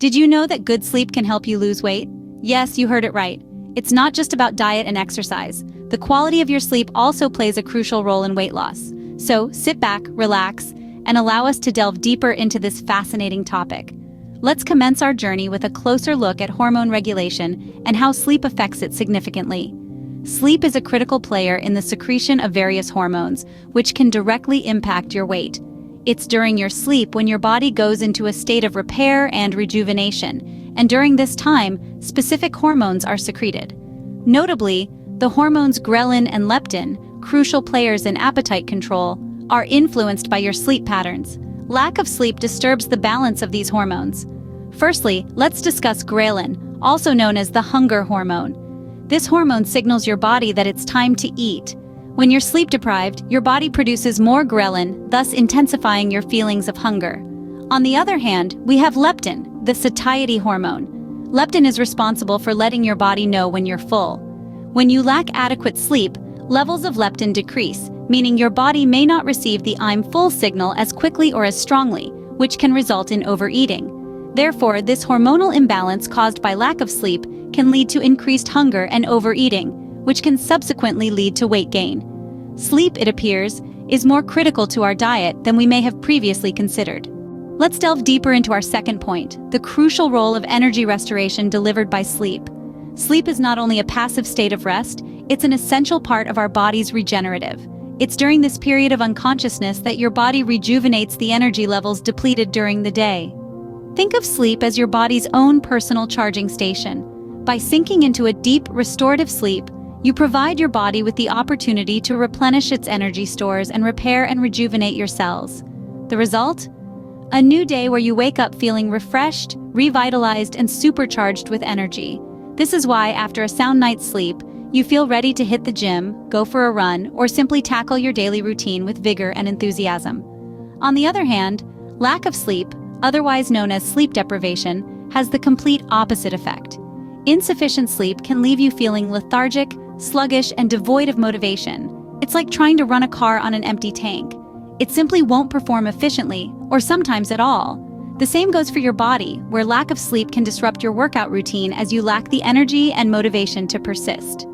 Did you know that good sleep can help you lose weight? Yes, you heard it right. It's not just about diet and exercise. The quality of your sleep also plays a crucial role in weight loss. So sit back, relax, and allow us to delve deeper into this fascinating topic. Let's commence our journey with a closer look at hormone regulation and how sleep affects it significantly. Sleep is a critical player in the secretion of various hormones, which can directly impact your weight. It's during your sleep when your body goes into a state of repair and rejuvenation, and during this time, specific hormones are secreted. Notably, the hormones ghrelin and leptin, crucial players in appetite control, are influenced by your sleep patterns. Lack of sleep disturbs the balance of these hormones. Firstly, let's discuss ghrelin, also known as the hunger hormone. This hormone signals your body that it's time to eat. When you're sleep deprived, your body produces more ghrelin, thus intensifying your feelings of hunger. On the other hand, we have leptin, the satiety hormone. Leptin is responsible for letting your body know when you're full. When you lack adequate sleep, levels of leptin decrease, meaning your body may not receive the "I'm full" signal as quickly or as strongly, which can result in overeating. Therefore, this hormonal imbalance caused by lack of sleep can lead to increased hunger and overeating, which can subsequently lead to weight gain. Sleep, it appears, is more critical to our diet than we may have previously considered. Let's delve deeper into our second point, the crucial role of energy restoration delivered by sleep. Sleep is not only a passive state of rest, it's an essential part of our body's regenerative. It's during this period of unconsciousness that your body rejuvenates the energy levels depleted during the day. Think of sleep as your body's own personal charging station. By sinking into a deep, restorative sleep, you provide your body with the opportunity to replenish its energy stores and repair and rejuvenate your cells. The result? A new day where you wake up feeling refreshed, revitalized, and supercharged with energy. This is why, after a sound night's sleep, you feel ready to hit the gym, go for a run, or simply tackle your daily routine with vigor and enthusiasm. On the other hand, lack of sleep, otherwise known as sleep deprivation, has the complete opposite effect. Insufficient sleep can leave you feeling lethargic, sluggish, and devoid of motivation. It's like trying to run a car on an empty tank. It simply won't perform efficiently, or sometimes at all. The same goes for your body, where lack of sleep can disrupt your workout routine as you lack the energy and motivation to persist.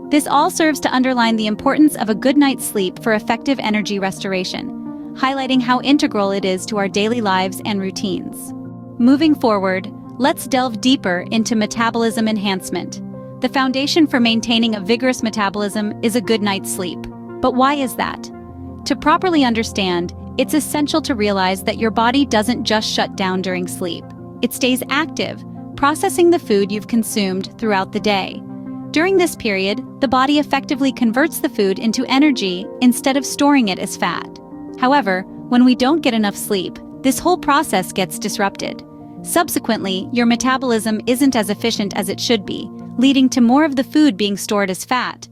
This all serves to underline the importance of a good night's sleep for effective energy restoration, highlighting how integral it is to our daily lives and routines. Moving forward, let's delve deeper into metabolism enhancement. The foundation for maintaining a vigorous metabolism is a good night's sleep. But why is that? To properly understand, it's essential to realize that your body doesn't just shut down during sleep. It stays active, processing the food you've consumed throughout the day. During this period, the body effectively converts the food into energy instead of storing it as fat. However, when we don't get enough sleep, this whole process gets disrupted. Subsequently, your metabolism isn't as efficient as it should be, leading to more of the food being stored as fat.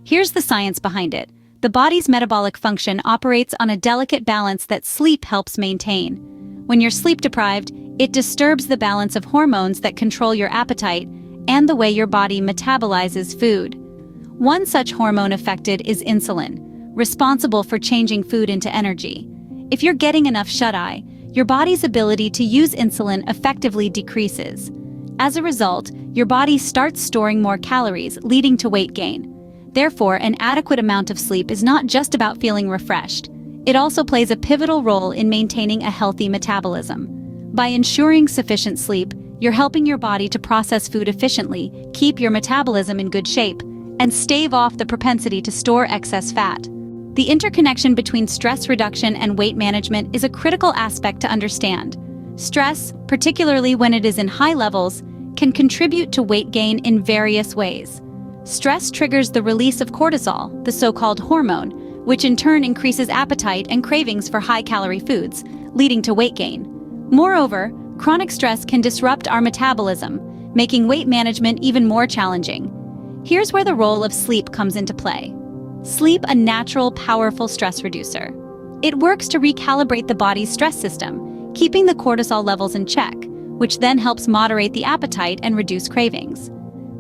Here's the science behind it. The body's metabolic function operates on a delicate balance that sleep helps maintain. When you're sleep deprived, it disturbs the balance of hormones that control your appetite and the way your body metabolizes food. One such hormone affected is insulin, responsible for changing food into energy. If you're getting enough shut-eye, your body's ability to use insulin effectively decreases. As a result, your body starts storing more calories, leading to weight gain. Therefore, an adequate amount of sleep is not just about feeling refreshed. It also plays a pivotal role in maintaining a healthy metabolism. By ensuring sufficient sleep, you're helping your body to process food efficiently, keep your metabolism in good shape, and stave off the propensity to store excess fat. The interconnection between stress reduction and weight management is a critical aspect to understand. Stress, particularly when it is in high levels, can contribute to weight gain in various ways. Stress triggers the release of cortisol, the so-called hormone, which in turn increases appetite and cravings for high-calorie foods, leading to weight gain. Moreover, chronic stress can disrupt our metabolism, making weight management even more challenging. Here's where the role of sleep comes into play. Sleep, a natural, powerful stress reducer. It works to recalibrate the body's stress system, keeping the cortisol levels in check, which then helps moderate the appetite and reduce cravings.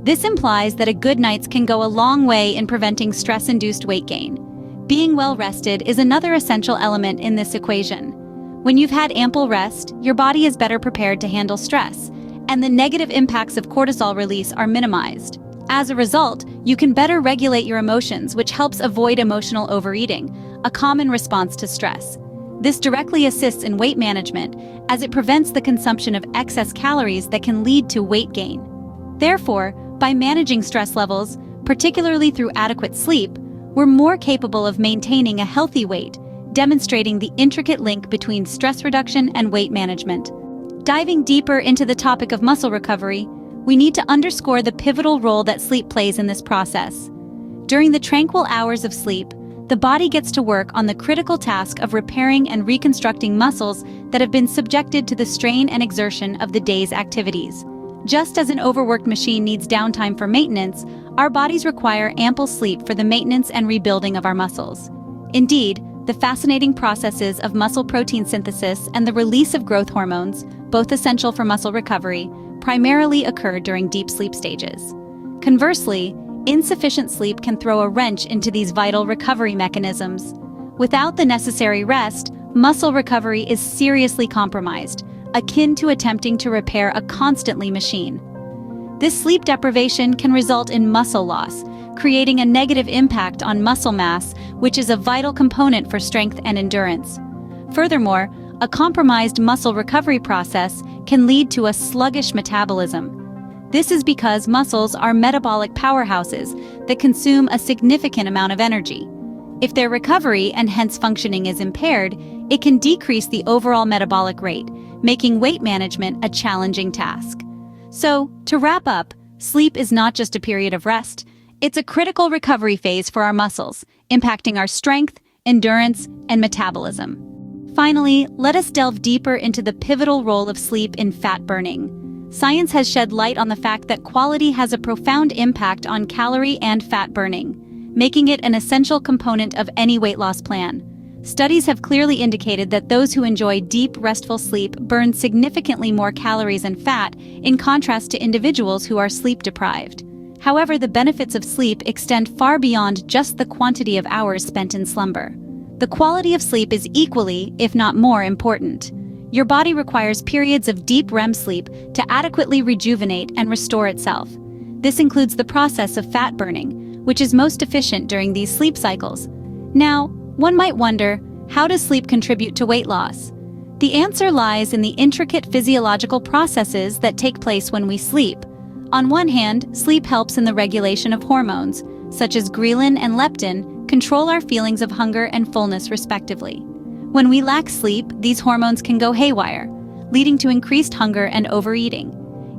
This implies that a good night's can go a long way in preventing stress-induced weight gain. Being well rested is another essential element in this equation. When you've had ample rest, your body is better prepared to handle stress, and the negative impacts of cortisol release are minimized. As a result, you can better regulate your emotions, which helps avoid emotional overeating, a common response to stress. This directly assists in weight management, as it prevents the consumption of excess calories that can lead to weight gain. Therefore, by managing stress levels, particularly through adequate sleep, we're more capable of maintaining a healthy weight, demonstrating the intricate link between stress reduction and weight management. Diving deeper into the topic of muscle recovery, we need to underscore the pivotal role that sleep plays in this process. During the tranquil hours of sleep, the body gets to work on the critical task of repairing and reconstructing muscles that have been subjected to the strain and exertion of the day's activities. Just as an overworked machine needs downtime for maintenance, our bodies require ample sleep for the maintenance and rebuilding of our muscles. Indeed, the fascinating processes of muscle protein synthesis and the release of growth hormones, both essential for muscle recovery, primarily occur during deep sleep stages. Conversely, insufficient sleep can throw a wrench into these vital recovery mechanisms. Without the necessary rest, muscle recovery is seriously compromised, akin to attempting to repair a constantly machine. This sleep deprivation can result in muscle loss, creating a negative impact on muscle mass, which is a vital component for strength and endurance. Furthermore, a compromised muscle recovery process can lead to a sluggish metabolism. This is because muscles are metabolic powerhouses that consume a significant amount of energy. If their recovery and hence functioning is impaired, it can decrease the overall metabolic rate, making weight management a challenging task. So, to wrap up, sleep is not just a period of rest. It's a critical recovery phase for our muscles, impacting our strength, endurance, and metabolism. Finally, let us delve deeper into the pivotal role of sleep in fat burning. Science has shed light on the fact that quality has a profound impact on calorie and fat burning, making it an essential component of any weight loss plan. Studies have clearly indicated that those who enjoy deep, restful sleep burn significantly more calories and fat, in contrast to individuals who are sleep deprived. However, the benefits of sleep extend far beyond just the quantity of hours spent in slumber. The quality of sleep is equally, if not more, important. Your body requires periods of deep REM sleep to adequately rejuvenate and restore itself. This includes the process of fat burning, which is most efficient during these sleep cycles. Now, one might wonder, how does sleep contribute to weight loss? The answer lies in the intricate physiological processes that take place when we sleep. On one hand, sleep helps in the regulation of hormones, such as ghrelin and leptin, control our feelings of hunger and fullness respectively. When we lack sleep, these hormones can go haywire, leading to increased hunger and overeating.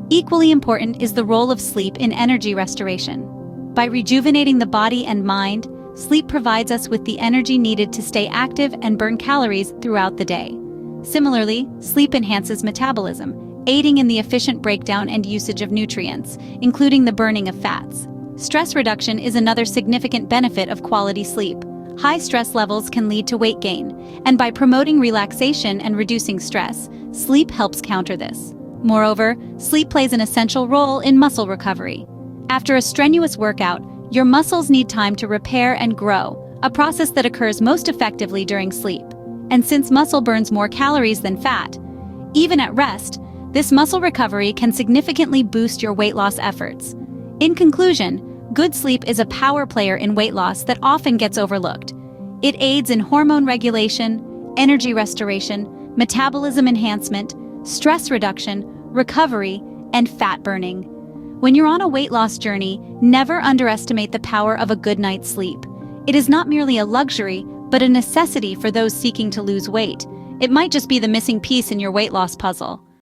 Equally important is the role of sleep in energy restoration. By rejuvenating the body and mind, sleep provides us with the energy needed to stay active and burn calories throughout the day. Similarly, sleep enhances metabolism, aiding in the efficient breakdown and usage of nutrients, including the burning of fats. Stress reduction is another significant benefit of quality sleep. High stress levels can lead to weight gain, and by promoting relaxation and reducing stress, sleep helps counter this. Moreover, sleep plays an essential role in muscle recovery. After a strenuous workout, your muscles need time to repair and grow, a process that occurs most effectively during sleep. And since muscle burns more calories than fat, even at rest, this muscle recovery can significantly boost your weight loss efforts. In conclusion, good sleep is a power player in weight loss that often gets overlooked. It aids in hormone regulation, energy restoration, metabolism enhancement, stress reduction, recovery, and fat burning. When you're on a weight loss journey, never underestimate the power of a good night's sleep. It is not merely a luxury, but a necessity for those seeking to lose weight. It might just be the missing piece in your weight loss puzzle.